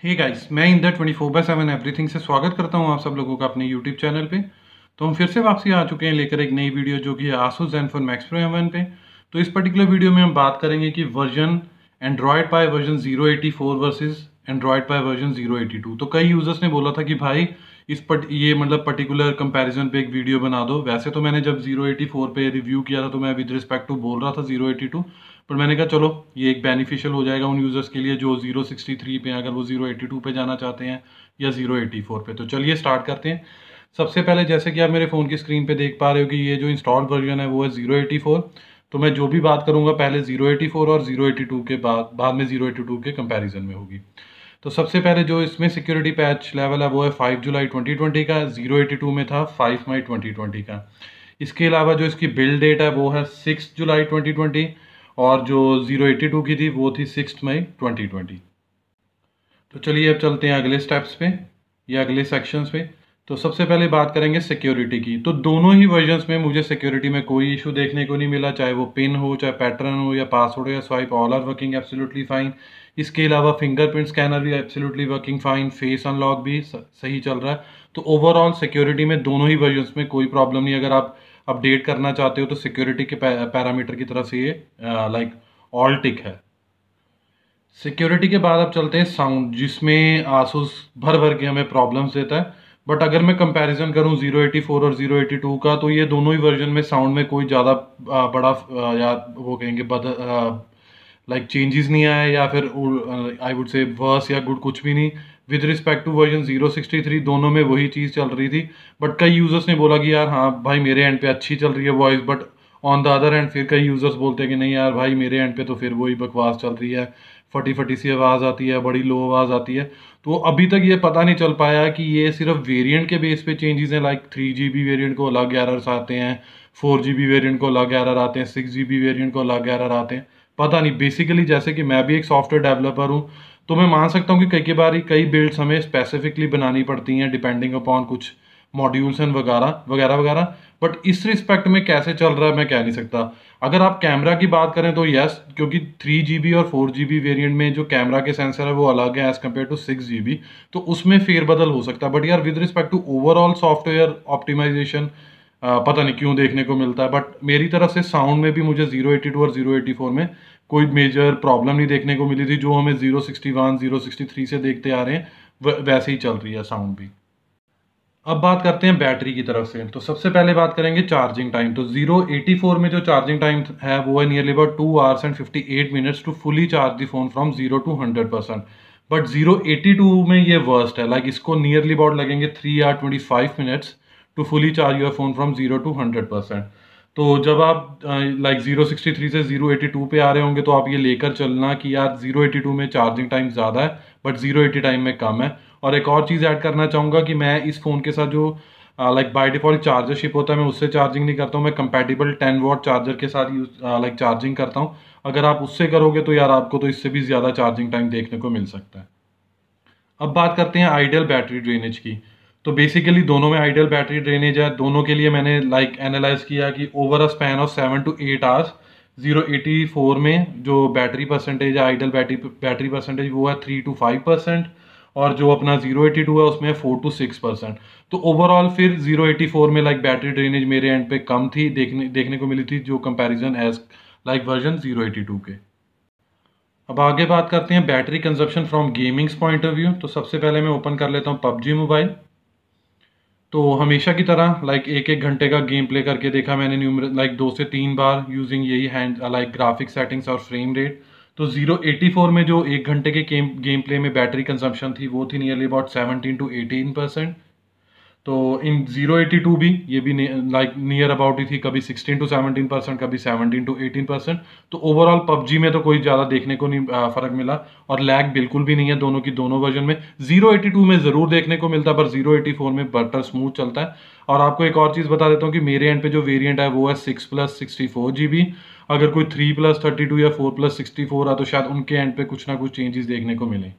Hey guys, मैं Inder 24/7 everything से स्वागत करता हूं आप सब लोगों का अपने यूट्यूब चैनल पे। तो हम फिर से वापसी आ चुके हैं लेकर एक नई वीडियो जो कि है Asus ZenFone max pro M1 पे। तो इस पर्टिकुलर वीडियो में हम बात करेंगे कि वर्जन एंड्रॉयड पाई वर्जन 084 वर्सेस एंड्रॉयड पाई वर्जन 082। तो कई यूजर्स ने बोला था कि भाई ये मतलब पर्टिकुलर कंपैरिजन पे एक वीडियो बना दो। वैसे तो मैंने जब 084 पे रिव्यू किया था तो मैं विद रिस्पेक्ट टू बोल रहा था 082, पर मैंने कहा चलो ये एक बेनिफिशियल हो जाएगा उन यूज़र्स के लिए जो 063 पे अगर वो 082 पे जाना चाहते हैं या 084 पे। तो चलिए स्टार्ट करते हैं। सबसे पहले जैसे कि आप मेरे फ़ोन की स्क्रीन पे देख पा रहे हो कि ये जो इंस्टॉल्ड वर्जन है वो है 084। तो मैं जो भी बात करूंगा पहले 084 और 082 के बाद में 082 के कंपैरिजन में होगी। तो सबसे पहले जो इसमें सिक्योरिटी पैच लेवल है वो है 5 जुलाई 2020 का, 082 में था 5 मई 2020 का। इसके अलावा जो इसकी बिल्ड डेट है वो है 6 जुलाई 2020 और जो 082 की थी वो थी 6 मई 2020। तो चलिए अब चलते हैं अगले स्टेप्स पे या अगले सेक्शंस पे। तो सबसे पहले बात करेंगे सिक्योरिटी की। तो दोनों ही वर्जन्स में मुझे सिक्योरिटी में कोई इशू देखने को नहीं मिला, चाहे वो पिन हो, चाहे पैटर्न हो, या पासवर्ड हो या swipe, all are working absolutely fine. इसके अलावा फिंगरप्रिंट स्कैनर भी absolutely working fine, face unlock भी सही चल रहा है। तो ओवरऑल सिक्योरिटी में दोनों ही वर्जन्स में कोई प्रॉब्लम नहीं। अगर आप अपडेट करना चाहते हो तो सिक्योरिटी के पैरामीटर की तरफ से ये लाइक ऑल टिक है। सिक्योरिटी के बाद अब चलते हैं साउंड, जिसमें आसूस भर भर के हमें प्रॉब्लम्स देता है। बट अगर मैं कंपैरिजन करूं 084 और 082 का, तो ये दोनों ही वर्जन में साउंड में कोई ज़्यादा बड़ा या वो कहेंगे लाइक चेंजेस नहीं आया, या फिर आई वुड से वर्स या गुड कुछ भी नहीं। विद रिस्पेक्ट टू वर्जन 063 दोनों में वही चीज़ चल रही थी। बट कई यूजर्स ने बोला कि यार हाँ भाई मेरे एंड पे अच्छी चल रही है voice, but on the other and फिर कई यूजर्स बोलते हैं कि नहीं यार भाई मेरे एंड पे तो फिर वही बकवास चल रही है, फटी फटी सी आवाज़ आती है, बड़ी लो आवाज़ आती है। तो अभी तक ये पता नहीं चल पाया कि ये सिर्फ वेरिएंट के बेस पे चेंजेस हैं। लाइक 3GB वेरिएंट को अलग एरर्स आते हैं, 4GB वेरिएंट को अलग एरर आते हैं, 6GB वेरिएंट को अलग एरर आते हैं। पता नहीं, बेसिकली जैसे कि मैं भी एक सॉफ्टवेयर डेवलपर हूँ तो मैं मान सकता हूँ कि कई बिल्ड्स हमें स्पेसिफिकली बनानी पड़ती हैं डिपेंडिंग अपॉन कुछ मॉड्यूल्स एंड वगैरह वगैरह वगैरह। बट इस रिस्पेक्ट में कैसे चल रहा है मैं कह नहीं सकता। अगर आप कैमरा की बात करें तो यस, क्योंकि 3GB और 4GB वेरिएंट में जो कैमरा के सेंसर है वो अलग है एज कम्पेयर टू 6GB, तो उसमें फेरबदल हो सकता है। बट यार with respect to overall software optimisation पता नहीं क्यों देखने को मिलता है। बट मेरी तरफ से साउंड में भी मुझे 082 और 084 में कोई मेजर प्रॉब्लम नहीं देखने को मिली थी। जो हमें 061 063 से देखते आ रहे हैं वैसे ही चल रही है साउंड भी। अब बात करते हैं बैटरी की तरफ से। तो सबसे पहले बात करेंगे चार्जिंग टाइम। तो 084 में जो चार्जिंग टाइम है वो है nearly about 2 hours and 58 minutes to fully charge the phone from 0 to 100%। But 082 में ये वर्स्ट है, लाइक इसको नियरली अबाउट लगेंगे 3 hour 25 minutes to fully charge your phone from 0 to 100%। तो जब आप लाइक 063 से 082 पे आ रहे होंगे तो आप ये लेकर चलना कि यार 082 में चार्जिंग टाइम ज़्यादा है बट 080 टाइम में कम है। और एक और चीज़ ऐड करना चाहूँगा कि मैं इस फ़ोन के साथ जो लाइक बाय डिफ़ॉल्ट चार्जरशिप होता है मैं उससे चार्जिंग नहीं करता हूँ। मैं कंपैटिबल 10 वॉट चार्जर के साथ लाइक चार्जिंग करता हूँ। अगर आप उससे करोगे तो यार आपको तो इससे भी ज़्यादा चार्जिंग टाइम देखने को मिल सकता है। अब बात करते हैं आइडियल बैटरी ड्रेनेज की। तो बेसिकली दोनों में आइडियल बैटरी ड्रेनेज है। दोनों के लिए मैंने लाइक एनालाइज किया कि over a span of 7 to 8 hours 084 में जो बैटरी परसेंटेज है, आइडियल बैटरी परसेंटेज वो है 3 to 5%, और जो अपना 082 है उसमें 4 to 6%। तो ओवरऑल फिर 084 में लाइक बैटरी ड्रेनेज मेरे एंड पे कम थी, देखने को मिली थी जो कंपैरिजन एज लाइक वर्जन 082 के। अब आगे बात करते हैं battery consumption from gamings point of view. तो सबसे पहले मैं ओपन कर लेता हूँ पबजी मोबाइल। तो हमेशा की तरह लाइक एक एक घंटे का गेम प्ले करके देखा मैंने लाइक 2 से 3 बार यूजिंग यही हैंड लाइक ग्राफिक सेटिंग्स और फ्रेम रेट। तो 084 में जो एक घंटे के गेम प्ले में बैटरी कंजम्पशन थी वो थी नियरली अबाउट 17 to 18%। तो इन 082 भी ये भी लाइक नियर अबाउट ही थी, कभी 16 to 17%, कभी 17 to 18%। तो ओवरऑल पबजी में तो कोई ज़्यादा देखने को नहीं फ़र्क मिला, और लैग बिल्कुल भी नहीं है दोनों की दोनों वर्जन में। 082 में ज़रूर देखने को मिलता है पर 084 में बटर स्मूथ चलता है। और आपको एक और चीज़ बता देता हूँ कि मेरे एंड पे जो वेरिएंट है वो है 6+64GB। अगर कोई 3+32 या 4+64 है तो शायद उनके एंड पे कुछ ना कुछ चेंजेस देखने को मिले।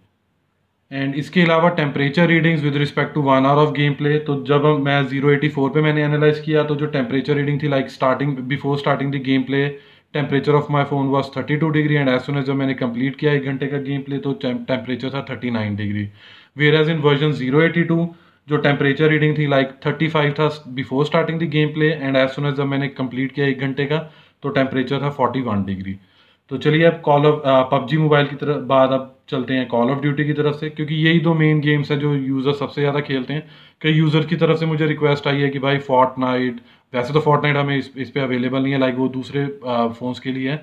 एंड इसके अलावा temperature readings with respect to 1 hour of game play. तो जब मैं 084 पे मैंने एनालाइज किया तो जो टेम्परेचर रीडिंग थी like before starting the game play temperature of my phone was 32 degree and as soon as जब मैंने कंप्लीट किया 1 घंटे का गेम प्ले तो टेम्परेचर था 39 degree. Whereas in version 082 जो टेम्परेचर रीडिंग थी लाइक 35 था before starting the game play and as soon as जब मैंने कंप्लीट किया 1 घंटे का तो टेम्परेचर था 41 डिग्री। तो चलिए अब कॉल ऑफ पबजी मोबाइल की तरफ बाद अब चलते हैं कॉल ऑफ ड्यूटी की तरफ से, क्योंकि यही दो मेन गेम्स हैं जो यूज़र सबसे ज़्यादा खेलते हैं। कई यूज़र की तरफ से मुझे रिक्वेस्ट आई है कि भाई फोर्टनाइट, वैसे तो फोर्टनाइट हमें इस पे अवेलेबल नहीं है, लाइक वो दूसरे फ़ोन्स के लिए है,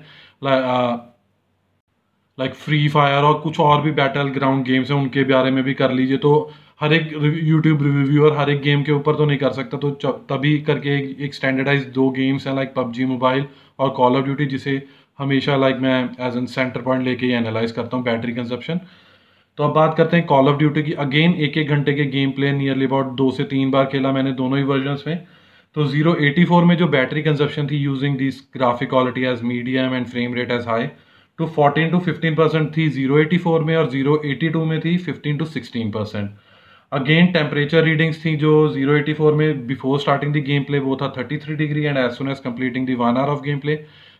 लाइक फ्री फायर और कुछ और भी बैटल ग्राउंड गेम्स हैं उनके बारे में भी कर लीजिए। तो हर एक यूट्यूब रिव्यूअर हर एक गेम के ऊपर तो नहीं कर सकता, तो तभी करके एक स्टैंडर्डाइज 2 गेम्स हैं लाइक पबजी मोबाइल और कॉल ऑफ ड्यूटी, जिसे हमेशा लाइक मैं एज एन सेंटर पॉइंट लेके ही एनालाइज करता हूँ बैटरी कंजप्शन। तो अब बात करते हैं कॉल ऑफ ड्यूटी की। अगेन 1-1 घंटे के गेम प्ले नियरली अबाउट 2 से 3 बार खेला मैंने दोनों ही वर्जन्स में। तो 084 में जो बैटरी कंजप्शन थी using this graphic quality as medium and frame rate as high तो 14 to 15% थी 084 में और 082 में थी 15 to 16%। अगेन टेम्परेचर रीडिंग्स थी जो 084 में before starting the game play वो था 33 डिग्री and as soon as completing the 1 hour of game play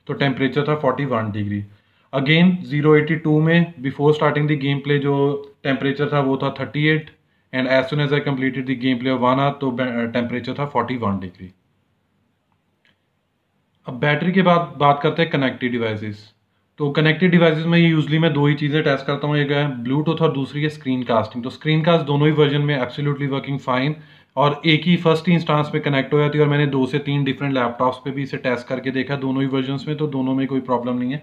तो टेम्परेचर था 41 डिग्री। अगेन 082 में before starting the game play जो टेम्परेचर था वो था 38 and as soon as I completed the game play of 1 hour तो टेम्परेचर था 41 degree. अब बैटरी के बाद बात करते हैं कनेक्टेड डिवाइसेस। तो कनेक्टेड डिवाइसेस में यूजली मैं 2 ही चीज़ें टेस्ट करता हूँ, एक है ब्लूटूथ और दूसरी है स्क्रीन कास्टिंग। तो स्क्रीन कास्ट दोनों ही वर्जन में एब्सोल्युटली वर्किंग फाइन और एक ही फर्स्ट ही इंस्टांस में कनेक्ट हो जाती है और मैंने 2 से 3 डिफरेंट लैपटॉप्स पे भी इसे टेस्ट करके देखा दोनों ही वर्जन्स में, तो दोनों में कोई प्रॉब्लम नहीं है।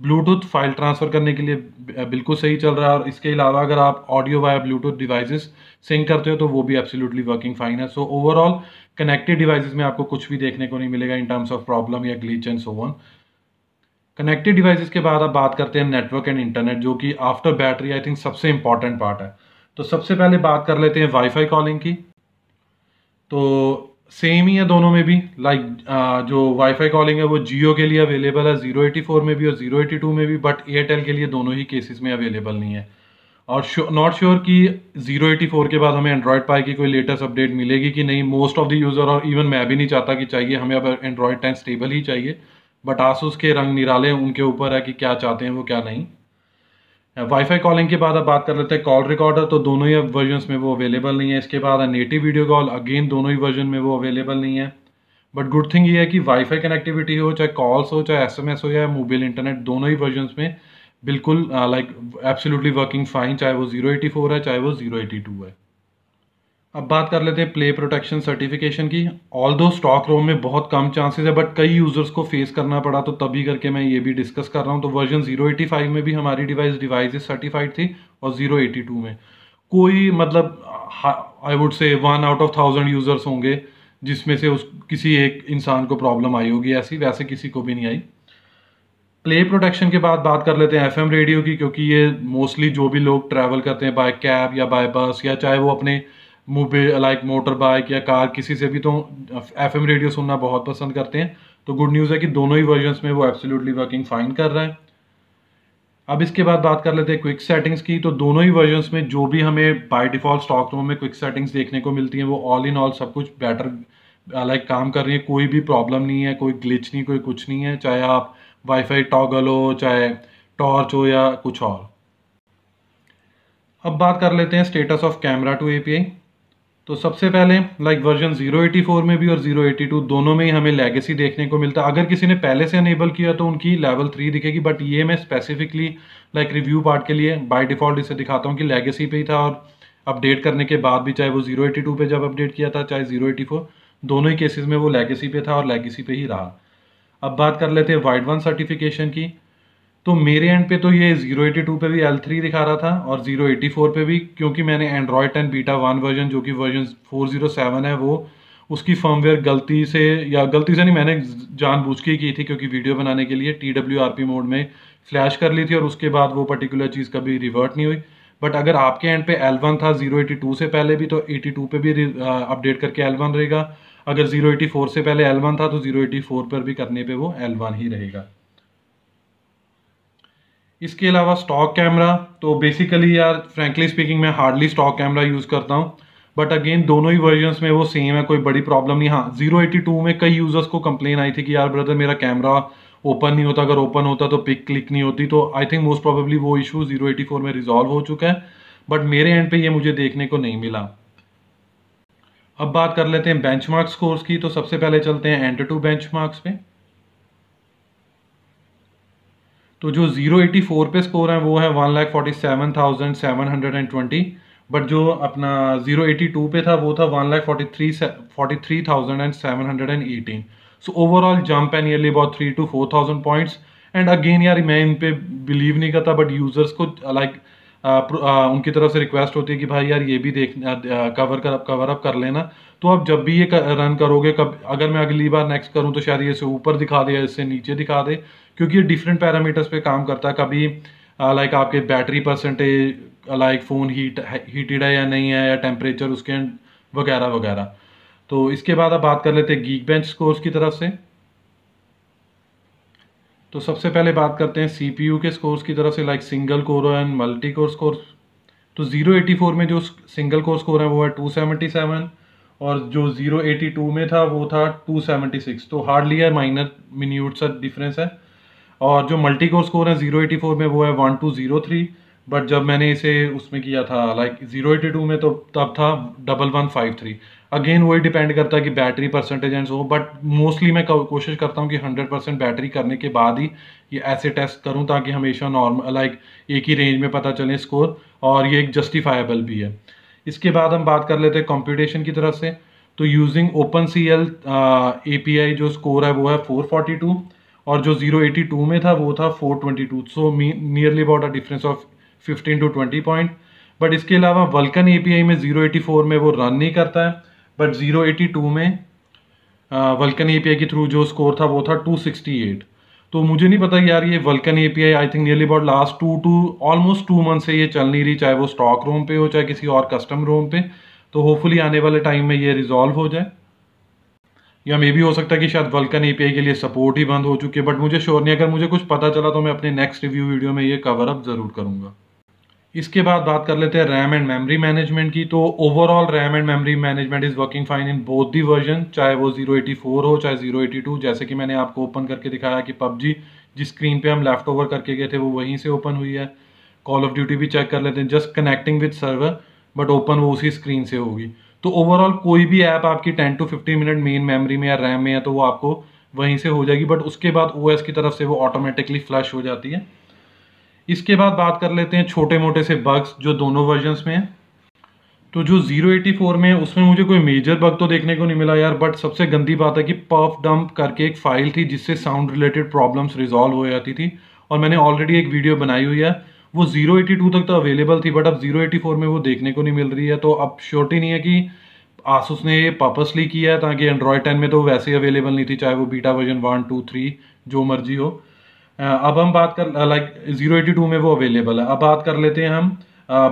ब्लूटूथ फाइल ट्रांसफ़र करने के लिए बिल्कुल सही चल रहा है और इसके अलावा अगर आप audio via Bluetooth devices sync करते हो तो वो भी एब्सोल्युटली वर्किंग फाइन है। सो ओवरऑल कनेक्टेड डिवाइसेस में आपको कुछ भी देखने को नहीं मिलेगा इन टर्म्स ऑफ प्रॉब्लम या glitch and so on. Connected devices के बाद अब बात करते हैं नेटवर्क एंड इंटरनेट, जो कि आफ्टर बैटरी आई थिंक सबसे इंपॉर्टेंट पार्ट है। तो सबसे पहले बात कर लेते हैं वाईफाई कॉलिंग की। तो सेम ही है दोनों में भी, लाइक जो वाईफाई कॉलिंग है वो जियो के लिए अवेलेबल है 084 में भी और 082 में भी, बट एयरटेल के लिए दोनों ही केसेस में अवेलेबल नहीं है। और नॉट श्योर कि 084 के बाद हमें एंड्रॉयड पाई की कोई लेटेस्ट अपडेट मिलेगी कि नहीं। मोस्ट ऑफ द यूज़र और इवन मैं भी नहीं चाहता कि चाहिए, हमें अब एंड्रॉयड 10 स्टेबल ही चाहिए, बट आसूस के रंग निराले उनके ऊपर है कि क्या चाहते हैं वो क्या नहीं। वाईफाई कॉलिंग के बाद अब बात कर लेते हैं कॉल रिकॉर्डर। तो दोनों ही वर्जन्स में वो अवेलेबल नहीं है। इसके बाद नेटिव वीडियो कॉल, अगेन दोनों ही वर्जन में वो अवेलेबल नहीं है। बट गुड थिंग ये है कि वाईफाई कनेक्टिविटी हो, चाहे कॉल्स हो, चाहे एसएमएस हो या मोबाइल इंटरनेट, दोनों ही वर्जन्स में बिल्कुल लाइक एब्सोल्युटली वर्किंग फाइन, चाहे वो 084 है चाहे वो 082 है। अब बात कर लेते हैं प्ले प्रोटेक्शन सर्टिफिकेशन की। ऑल दो स्टॉक रोम में बहुत कम चांसेस है, बट कई यूजर्स को फेस करना पड़ा तो तभी करके मैं ये भी डिस्कस कर रहा हूँ। तो वर्जन 085 में भी हमारी डिवाइस सर्टिफाइड थी और 082 में कोई मतलब I would say 1 out of 1000 users होंगे जिसमें से उस किसी एक इंसान को प्रॉब्लम आई होगी, ऐसी वैसे किसी को भी नहीं आई। प्ले प्रोटेक्शन के बाद बात कर लेते हैं एफएम रेडियो की, क्योंकि ये मोस्टली जो भी लोग ट्रैवल करते हैं बाय कैब या बाय बस या चाहे वो अपने मोबाइल लाइक मोटर बाइक या कार किसी से भी, तो एफएम रेडियो सुनना बहुत पसंद करते हैं। तो गुड न्यूज़ है कि दोनों ही वर्जन्स में वो एब्सोल्युटली वर्किंग फाइन कर रहा है। अब इसके बाद बात कर लेते हैं क्विक सेटिंग्स की। तो दोनों ही वर्जन्स में जो भी हमें बाय डिफ़ॉल्ट स्टॉक रूम में क्विक सेटिंग्स देखने को मिलती हैं वो ऑल इन ऑल सब कुछ बेटर लाइक काम कर रही है। कोई भी प्रॉब्लम नहीं है, कोई ग्लिच नहीं, कोई कुछ नहीं है, चाहे आप वाईफाई टॉगल हो, चाहे टॉर्च हो या कुछ और। अब बात कर लेते हैं status of camera two API. तो सबसे पहले लाइक वर्जन 084 में भी और 082 दोनों में ही हमें लेगेसी देखने को मिलता है। अगर किसी ने पहले से अनेबल किया तो उनकी लेवल 3 दिखेगी, बट ये मैं स्पेसिफिकली लाइक रिव्यू पार्ट के लिए बाय डिफ़ॉल्ट इसे दिखाता हूँ कि लेगेसी पे ही था और अपडेट करने के बाद भी, चाहे वो 082 पे जब अपडेट किया था चाहे 084, दोनों ही केसेस में वो लेगेसी पे था और लेगेसी पे ही रहा। अब बात कर लेते हैं वाइड वन सर्टिफिकेशन की। तो मेरे एंड पे तो ये 082 पे भी L3 दिखा रहा था और 084 पे भी, क्योंकि मैंने एंड्रॉयड 10 बीटा 1 वर्जन जो कि वर्जन 407 है वो उसकी फर्मवेयर गलती से नहीं, मैंने जानबूझ के की थी क्योंकि वीडियो बनाने के लिए TWRP मोड में फ्लैश कर ली थी और उसके बाद वो पर्टिकुलर चीज़ कभी रिवर्ट नहीं हुई। बट अगर आपके एंड पे L1 था 082 से पहले भी तो 82 पे भी अपडेट करके L1 रहेगा। अगर 084 से पहले L1 था तो 084 पर भी करने पे वो L1 ही रहेगा। इसके अलावा स्टॉक कैमरा, तो बेसिकली यार फ्रैंकली स्पीकिंग मैं हार्डली स्टॉक कैमरा यूज़ करता हूँ, बट अगेन दोनों ही वर्जन्स में वो सेम है, कोई बड़ी प्रॉब्लम नहीं। हाँ 082 में कई यूज़र्स को कंप्लेन आई थी कि यार ब्रदर मेरा कैमरा ओपन नहीं होता, अगर ओपन होता तो पिक क्लिक नहीं होती। तो आई थिंक मोस्ट प्रोबेबली वो इशू 084 में रिजॉल्व हो चुका है, बट मेरे एंड पे ये मुझे देखने को नहीं मिला। अब बात कर लेते हैं बेंचमार्क स्कोर्स की। तो सबसे पहले चलते हैं एंटूटू बेंचमार्क्स पे। तो जो 084 पे स्कोर है वो है 1,47,720, बट जो अपना 082 पे था वो था 1,43,718। सो ओवरऑल जंप है nearly about 3 to 4,000 points. And again यार मैं इन पे बिलीव नहीं करता, बट यूजर्स को लाइक उनकी तरफ से रिक्वेस्ट होती है कि भाई यार ये भी देख कवर अप कर लेना। तो आप जब भी ये रन करोगे, कब अगर मैं अगली बार नेक्स्ट करूं तो शायद ये से ऊपर दिखा दे या इससे नीचे दिखा दे, क्योंकि ये डिफरेंट पैरामीटर्स पे काम करता है। कभी लाइक आपके battery percentage, like phone heated है या नहीं है, या टेम्परेचर उसके वगैरह वगैरह। तो इसके बाद अब बात कर लेते हैं गीक बेंच स्कोर्स की तरफ से। तो सबसे पहले बात करते हैं सीपीयू के स्कोर्स की तरफ से, like single core and multi core score. तो 084 में जो सिंगल कोर स्कोर है वो है 277, और जो 082 में था वो था 276। तो हार्डली है माइनर मिन्यूट सा डिफरेंस है। और जो मल्टी कोर स्कोर है 084 में वो है 1203, बट जब मैंने इसे उसमें किया था लाइक 082 में तो तब था 1153। अगेन वही डिपेंड करता है कि battery percentage and so, but mostly मैं कोशिश करता हूँ कि 100% बैटरी करने के बाद ही ये ऐसे टेस्ट करूँ, ताकि हमेशा नॉर्मल लाइक एक ही रेंज में पता चले स्कोर, और ये एक जस्टिफाइबल भी है। इसके बाद हम बात कर लेते हैं कंप्यूटेशन की तरफ से। तो यूजिंग OpenCL API जो स्कोर है वो है 442, और जो 082 में था वो था 422। So nearly about a difference of 15 to 20 point. But इसके अलावा वल्कन API में 084 में वो रन नहीं करता है, बट 082 में वल्कन API के थ्रू जो स्कोर था वो था 268। तो मुझे नहीं पता यार, ये vulcan API I think nearly about last almost 2 month से ये चल नहीं रही, चाहे वो स्टॉक रोम पे हो चाहे किसी और कस्टम रोम पे। तो होपफुली आने वाले टाइम में ये रिजॉल्व हो जाए, या मे भी हो सकता है कि शायद वल्कन API के लिए सपोर्ट ही बंद हो चुकी है, बट मुझे श्योर नहीं। अगर मुझे कुछ पता चला तो मैं अपने नेक्स्ट रिव्यू वीडियो में ये कवर अप जरूर करूंगा। इसके बाद बात कर लेते हैं रैम एंड मेमोरी मैनेजमेंट की। तो overall RAM and memory management is working fine in both the version, चाहे वो 084 हो चाहे 082। जैसे कि मैंने आपको ओपन करके दिखाया कि PUBG जिस स्क्रीन पे हम लेफ्ट ओवर करके गए थे वो वहीं से ओपन हुई है। कॉल ऑफ ड्यूटी भी चेक कर लेते हैं, just connecting with server, but open वो उसी स्क्रीन से होगी। तो ओवरऑल कोई भी ऐप आपकी 10 to 15 मिनट मेन मेमोरी में या रैम में है तो वो आपको वहीं से हो जाएगी, बट उसके बाद OS की तरफ से वो ऑटोमेटिकली फ्लश हो जाती है। इसके बाद बात कर लेते हैं छोटे मोटे से बग्स जो दोनों वर्जन्स में हैं। तो जो 084 में उसमें मुझे कोई मेजर बग तो देखने को नहीं मिला यार, बट सबसे गंदी बात है कि पफ डंप करके एक फाइल थी जिससे साउंड रिलेटेड प्रॉब्लम्स रिजॉल्व हो जाती थी, और मैंने ऑलरेडी एक वीडियो बनाई हुई है। वो 082 तक तो अवेलेबल थी, बट अब 084 में वो देखने को नहीं मिल रही है। तो अब श्योरिटी नहीं है कि आसूस ने ये पर्पसली किया है, ताकि एंड्रॉयड 10 में तो वैसे ही अवेलेबल नहीं थी, चाहे वो बीटा वर्जन 1, 2, 3 जो मर्जी हो। अब हम बात कर लाइक 082 में वो अवेलेबल है। अब बात कर लेते हैं हम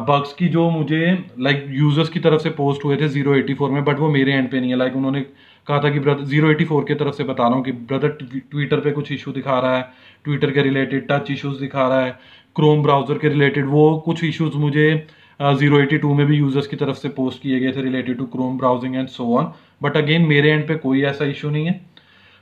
बग्स की जो मुझे लाइक यूजर्स की तरफ से पोस्ट हुए थे 084 में, बट वो मेरे एंड पे नहीं है। लाइक उन्होंने कहा था कि ब्रदर 084 की तरफ से बता रहा हूँ कि ब्रदर ट्विटर पे कुछ इशू दिखा रहा है, ट्विटर के रिलेटेड टच इशूज दिखा रहा है, क्रोम ब्राउजर के रिलेटेड वो कुछ इशूज मुझे 082 में भी यूजर्स की तरफ से पोस्ट किए गए थे related to Chrome browsing and so on, but again मेरे एंड पे कोई ऐसा इशू नहीं है।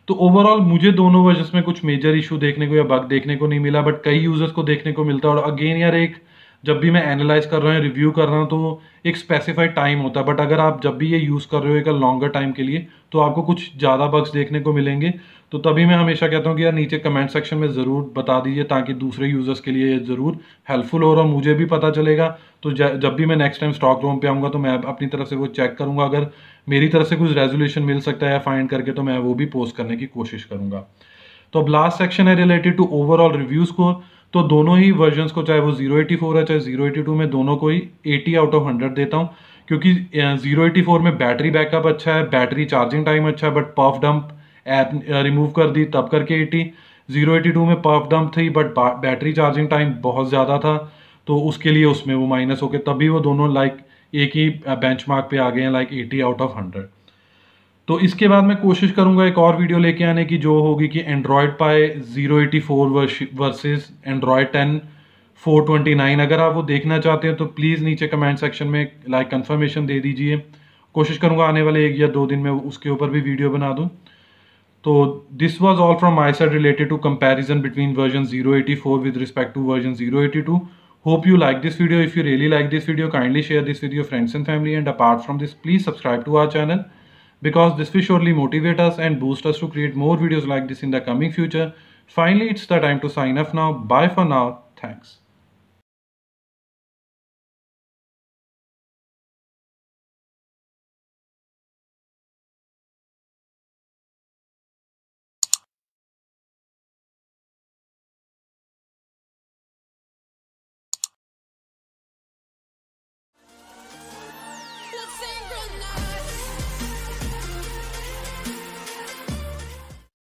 तो ओवरऑल मुझे दोनों वर्जन्स में कुछ मेजर इशू देखने को या बग देखने को नहीं मिला, बट कई यूजर्स को देखने को मिलता है। और अगेन यार एक जब भी मैं एनालाइज कर रहा हूँ, रिव्यू कर रहा हूँ, तो एक स्पेसिफाइड टाइम होता है, बट अगर आप जब भी ये यूज़ कर रहे हो एक लॉन्गर टाइम के लिए तो आपको कुछ ज़्यादा बग्स देखने को मिलेंगे। तो तभी मैं हमेशा कहता हूँ कि यार नीचे कमेंट सेक्शन में ज़रूर बता दीजिए, ताकि दूसरे यूज़र्स के लिए ये ज़रूर हेल्पफुल हो और मुझे भी पता चलेगा। तो जब भी मैं नेक्स्ट टाइम स्टॉक रूम पे आऊँगा तो मैं अपनी तरफ से वो चेक करूँगा, अगर मेरी तरफ से कुछ रेजोल्यूशन मिल सकता है या फाइंड करके तो मैं वो भी पोस्ट करने की कोशिश करूँगा। तो अब लास्ट सेक्शन है related to overall review score. तो दोनों ही वर्जन्स को, चाहे वो 084 है चाहे 082 में, दोनों को ही 80 आउट ऑफ 100 देता हूँ, क्योंकि 084 में बैटरी बैकअप अच्छा है, बैटरी चार्जिंग टाइम अच्छा है, but puff dump app remove कर दी तब करके 80। 082 में पफ डंप थी बट बैटरी चार्जिंग टाइम बहुत ज़्यादा था, तो उसके लिए उसमें वो माइनस होके तभी वो दोनों लाइक एक ही बेंचमार्क पे आ गए हैं, लाइक 80 आउट ऑफ 100। तो इसके बाद मैं कोशिश करूंगा एक और वीडियो लेके आने की, जो होगी कि एंड्रॉयड पाए 084 वर्सेस एंड्रॉयड 10 429। अगर आप वो देखना चाहते हैं तो प्लीज़ नीचे कमेंट सेक्शन में लाइक कंफर्मेशन दे दीजिए। कोशिश करूंगा आने वाले 1 या 2 दिन में उसके ऊपर भी वीडियो बना दूं। So this was all from my side related to comparison between version 084 with respect to version 082. Hope you like this video. If you really like this video, kindly share this with your friends and family, and apart from this, please subscribe to our channel, because this will surely motivate us and boost us to create more videos like this in the coming future. Finally, it's the time to sign off now. Bye for now. Thanks.